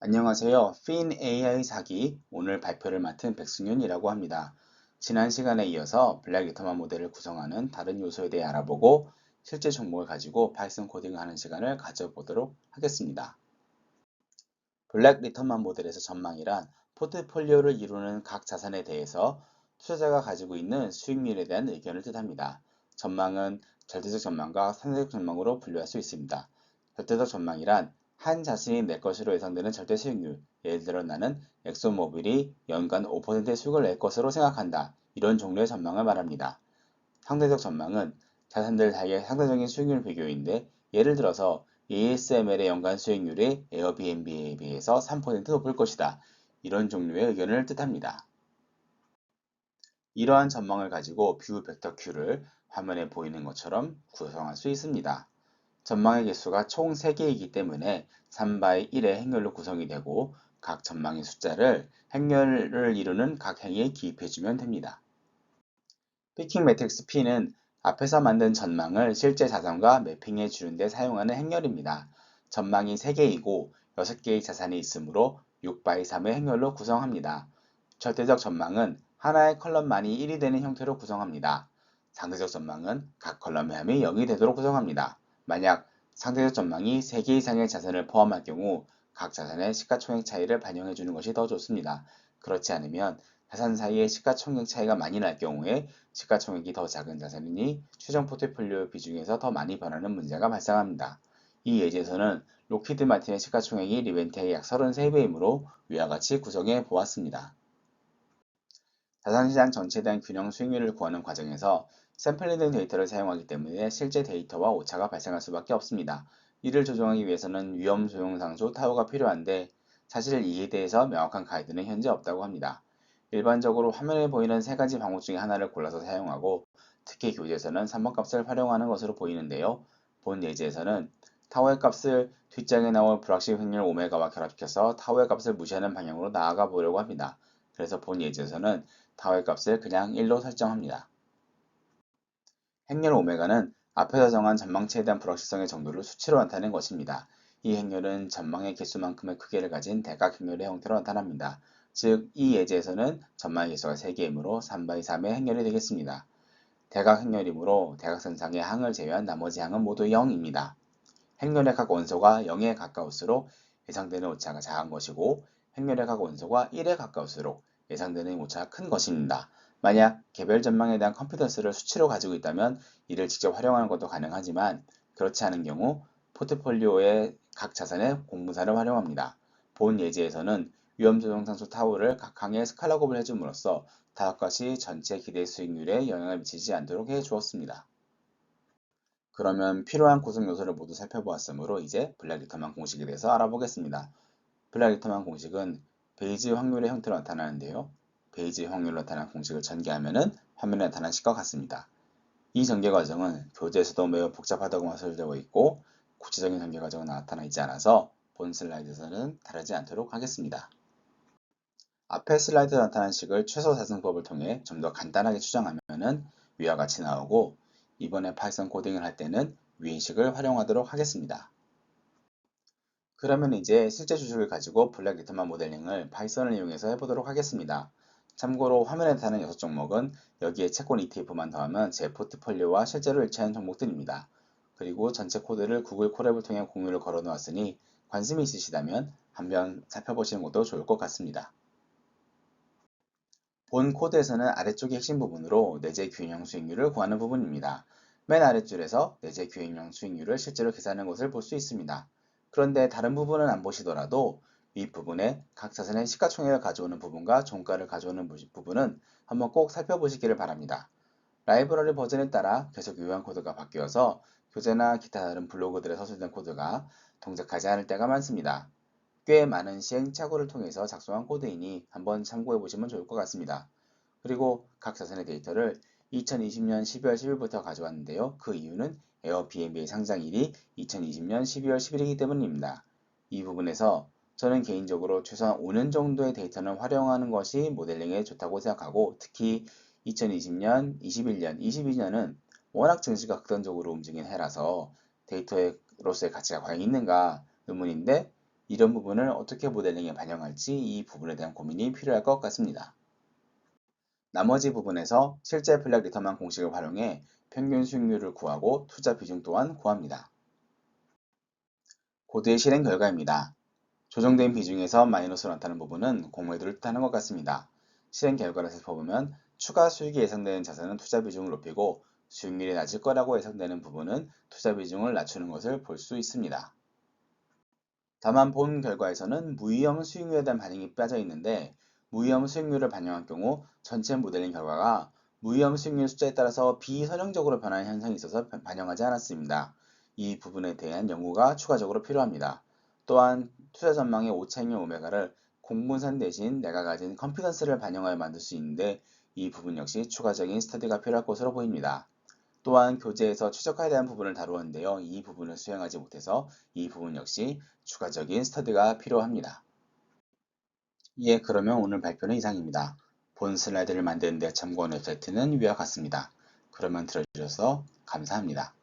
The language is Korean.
안녕하세요. 핀 AI 사기 오늘 발표를 맡은 백승윤이라고 합니다. 지난 시간에 이어서 블랙 리터만 모델을 구성하는 다른 요소에 대해 알아보고 실제 종목을 가지고 파이썬 코딩을 하는 시간을 가져보도록 하겠습니다. 블랙 리터만 모델에서 전망이란 포트폴리오를 이루는 각 자산에 대해서 투자자가 가지고 있는 수익률에 대한 의견을 뜻합니다. 전망은 절대적 전망과 상대적 전망으로 분류할 수 있습니다. 절대적 전망이란 한 자신이 낼 것으로 예상되는 절대 수익률, 예를 들어 나는 엑소모빌이 연간 5%의 수익을 낼 것으로 생각한다. 이런 종류의 전망을 말합니다. 상대적 전망은 자산들 사이의 상대적인 수익률 비교인데 예를 들어서 ASML의 연간 수익률이 에어비앤비에 비해서 3% 높을 것이다. 이런 종류의 의견을 뜻합니다. 이러한 전망을 가지고 뷰 벡터 Q를 화면에 보이는 것처럼 구성할 수 있습니다. 전망의 개수가 총 3개이기 때문에 3by 1의 행렬로 구성이 되고 각 전망의 숫자를 행렬을 이루는 각 행에 기입해주면 됩니다. 피킹 매트릭스 P는 앞에서 만든 전망을 실제 자산과 매핑해 주는 데 사용하는 행렬입니다. 전망이 3개이고 6개의 자산이 있으므로 6x3의 행렬로 구성합니다. 절대적 전망은 하나의 컬럼만이 1이 되는 형태로 구성합니다. 상대적 전망은 각 컬럼의 함이 0이 되도록 구성합니다. 만약 상대적 전망이 3개 이상의 자산을 포함할 경우 각 자산의 시가총액 차이를 반영해 주는 것이 더 좋습니다. 그렇지 않으면 자산 사이의 시가총액 차이가 많이 날 경우에 시가총액이 더 작은 자산이니 최종 포트폴리오 비중에서 더 많이 변하는 문제가 발생합니다. 이 예제에서는 록히드 마틴의 시가총액이 리벤트의 약 33배이므로 위와 같이 구성해 보았습니다. 자산시장 전체에 대한 균형 수익률을 구하는 과정에서 샘플링된 데이터를 사용하기 때문에 실제 데이터와 오차가 발생할 수밖에 없습니다. 이를 조정하기 위해서는 위험 조정 상수 타워가 필요한데 사실 이에 대해서 명확한 가이드는 현재 없다고 합니다. 일반적으로 화면에 보이는 3가지 방법 중에 하나를 골라서 사용하고 특히 교재에서는 3번 값을 활용하는 것으로 보이는데요. 본 예제에서는 타워의 값을 뒷장에 나올 불확실 확률 오메가와 결합시켜서 타워의 값을 무시하는 방향으로 나아가 보려고 합니다. 그래서 본 예제에서는 타워의 값을 그냥 1로 설정합니다. 행렬 오메가는 앞에서 정한 전망치에 대한 불확실성의 정도를 수치로 나타낸 것입니다. 이 행렬은 전망의 개수만큼의 크기를 가진 대각 행렬의 형태로 나타납니다. 즉, 이 예제에서는 전망의 개수가 3개이므로 3x3의 행렬이 되겠습니다. 대각 행렬이므로 대각선상의 항을 제외한 나머지 항은 모두 0입니다. 행렬의 각 원소가 0에 가까울수록 예상되는 오차가 작은 것이고 행렬의 각 원소가 1에 가까울수록 예상되는 오차가 큰 것입니다. 만약 개별 전망에 대한 컨피던스를 수치로 가지고 있다면 이를 직접 활용하는 것도 가능하지만 그렇지 않은 경우 포트폴리오의 각 자산의 공분사를 활용합니다. 본 예제에서는 위험조정상수 타우를 각 항에 스칼라 곱을 해줌으로써 다음과 같이 전체 기대 수익률에 영향을 미치지 않도록 해주었습니다. 그러면 필요한 구성 요소를 모두 살펴보았으므로 이제 블랙 리터만 공식에 대해서 알아보겠습니다. 블랙 리터만 공식은 베이지 확률의 형태로 나타나는데요. 베이지 확률로 나타난 공식을 전개하면 화면에 나타나실 것 같습니다. 이 전개 과정은 교재에서도 매우 복잡하다고 설정되어 있고 구체적인 전개 과정은 나타나 있지 않아서 본 슬라이드에서는 다루지 않도록 하겠습니다. 앞에 슬라이드에 나타난 식을 최소 자승법을 통해 좀 더 간단하게 추정하면 위와 같이 나오고 이번에 파이썬 코딩을 할 때는 위의 식을 활용하도록 하겠습니다. 그러면 이제 실제 주식을 가지고 블랙 리터만 모델링을 파이썬을 이용해서 해보도록 하겠습니다. 참고로 화면에 나타나는 6종목은 여기에 채권 ETF만 더하면 제 포트폴리오와 실제로 일치하는 종목들입니다. 그리고 전체 코드를 구글 콜앱을 통해 공유를 걸어 놓았으니 관심이 있으시다면 한번 살펴보시는 것도 좋을 것 같습니다. 본 코드에서는 아래쪽이 핵심 부분으로 내재 기획형 수익률을 구하는 부분입니다. 맨 아랫줄에서 내재 기획형 수익률을 실제로 계산하는 것을 볼 수 있습니다. 그런데 다른 부분은 안 보시더라도 윗부분에 각 자산의 시가총액을 가져오는 부분과 종가를 가져오는 부분은 한번 꼭 살펴보시기를 바랍니다. 라이브러리 버전에 따라 계속 요약 코드가 바뀌어서 교재나 기타 다른 블로그들에 서술된 코드가 동작하지 않을 때가 많습니다. 꽤 많은 시행착오를 통해서 작성한 코드이니 한번 참고해 보시면 좋을 것 같습니다. 그리고 각 자산의 데이터를 2020년 12월 10일부터 가져왔는데요. 그 이유는 에어비앤비의 상장일이 2020년 12월 10일이기 때문입니다. 이 부분에서 저는 개인적으로 최소한 5년 정도의 데이터는 활용하는 것이 모델링에 좋다고 생각하고 특히 2020년, 21년, 22년은 워낙 증시가 극단적으로 움직인 해라서 데이터로서의 가치가 과연 있는가 의문인데 이런 부분을 어떻게 모델링에 반영할지 이 부분에 대한 고민이 필요할 것 같습니다. 나머지 부분에서 실제 블랙 리턴만 공식을 활용해 평균 수익률을 구하고 투자 비중 또한 구합니다. 코드의 실행 결과입니다. 조정된 비중에서 마이너스로 나타나는 부분은 공매도를 뜻하는 것 같습니다. 실행 결과를 살펴보면 추가 수익이 예상되는 자산은 투자 비중을 높이고 수익률이 낮을 거라고 예상되는 부분은 투자 비중을 낮추는 것을 볼 수 있습니다. 다만 본 결과에서는 무위험 수익률에 대한 반영이 빠져 있는데 무위험 수익률을 반영한 경우 전체 모델링 결과가 무위험 수익률 숫자에 따라서 비선형적으로 변하는 현상이 있어서 반영하지 않았습니다. 이 부분에 대한 연구가 추가적으로 필요합니다. 또한 투자 전망의 오차익률 오메가를 공분산 대신 내가 가진 컨피던스를 반영하여 만들 수 있는데 이 부분 역시 추가적인 스터디가 필요할 것으로 보입니다. 또한 교재에서 최적화에 대한 부분을 다루었는데요. 이 부분을 수행하지 못해서 이 부분 역시 추가적인 스터디가 필요합니다. 예, 그러면 오늘 발표는 이상입니다. 본 슬라이드를 만드는 데 참고한 웹사이트는 위와 같습니다. 그러면 들어주셔서 감사합니다.